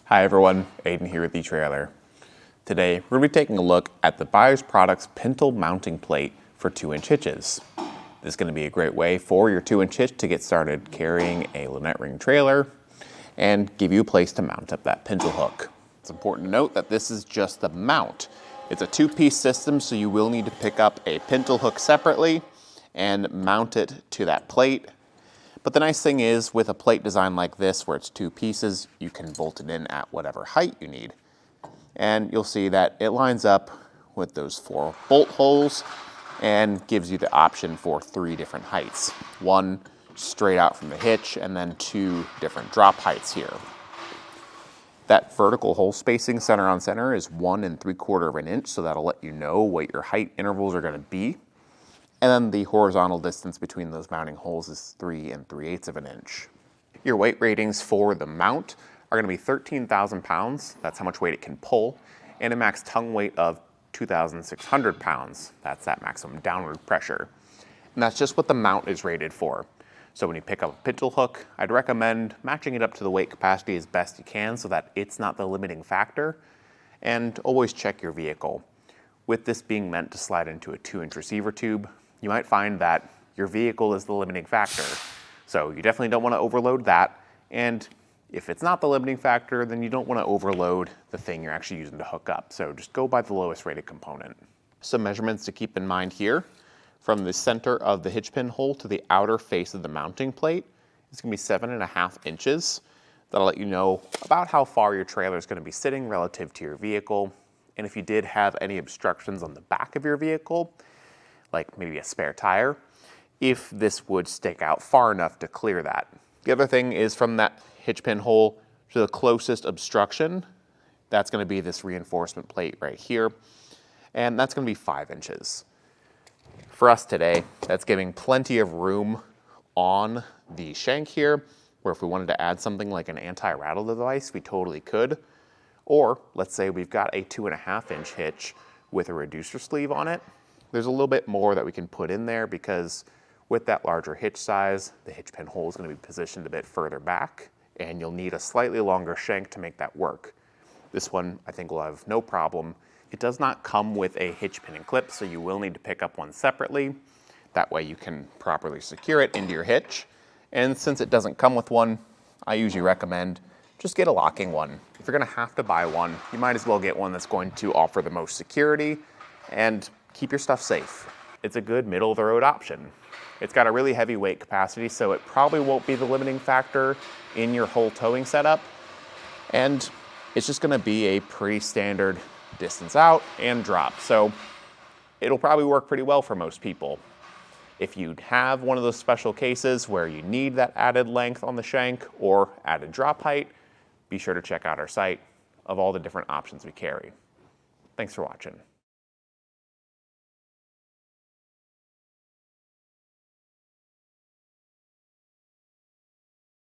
Hi everyone, Aidan here with etrailer. Today we're going to be taking a look at the Buyers Products Pintle mounting plate for 2-inch hitches. This is going to be a great way for your 2-inch hitch to get started carrying a lunette ring trailer and give you a place to mount up that pintle hook. It's important to note that this is just the mount. It's a 2-piece system, so you will need to pick up a pintle hook separately and mount it to that plate. But the nice thing is, with a plate design like this, where it's 2 pieces, you can bolt it in at whatever height you need. And you'll see that it lines up with those 4 bolt holes and gives you the option for 3 different heights. 1 straight out from the hitch, and then 2 different drop heights here. That vertical hole spacing center on center is 1 3/4 of an inch, so that'll let you know what your height intervals are going to be. And then the horizontal distance between those mounting holes is 3 3/8 of an inch. Your weight ratings for the mount are going to be 13,000 pounds. That's how much weight it can pull. And a max tongue weight of 2,600 pounds. That's that maximum downward pressure. And that's just what the mount is rated for. So when you pick up a pintle hook, I'd recommend matching it up to the weight capacity as best you can so that it's not the limiting factor. And always check your vehicle. With this being meant to slide into a 2-inch receiver tube, you might find that your vehicle is the limiting factor. So you definitely don't want to overload that. And if it's not the limiting factor, then you don't want to overload the thing you're actually using to hook up. So just go by the lowest rated component. Some measurements to keep in mind here. From the center of the hitch pin hole to the outer face of the mounting plate, it's going to be 7.5 inches. That'll let you know about how far your trailer is going to be sitting relative to your vehicle. And if you did have any obstructions on the back of your vehicle, like maybe a spare tire, if this would stick out far enough to clear that. The other thing is from that hitch pin hole to the closest obstruction, that's going to be this reinforcement plate right here, and that's going to be 5 inches. For us today, that's giving plenty of room on the shank here, where if we wanted to add something like an anti-rattle device, we totally could. Or let's say we've got a 2.5-inch hitch with a reducer sleeve on it. There's a little bit more that we can put in there because with that larger hitch size, the hitch pin hole is going to be positioned a bit further back, and you'll need a slightly longer shank to make that work. This one I think will have no problem. It does not come with a hitch pin and clip, so you will need to pick up one separately. That way you can properly secure it into your hitch. And since it doesn't come with one, I usually recommend just get a locking one. If you're going to have to buy one, you might as well get one that's going to offer the most security and keep your stuff safe. It's a good middle-of-the-road option. It's got a really heavy weight capacity, so it probably won't be the limiting factor in your whole towing setup. And it's just going to be a pretty standard distance out and drop. So it'll probably work pretty well for most people. If you have one of those special cases where you need that added length on the shank or added drop height, be sure to check out our site of all the different options we carry. Thanks for watching.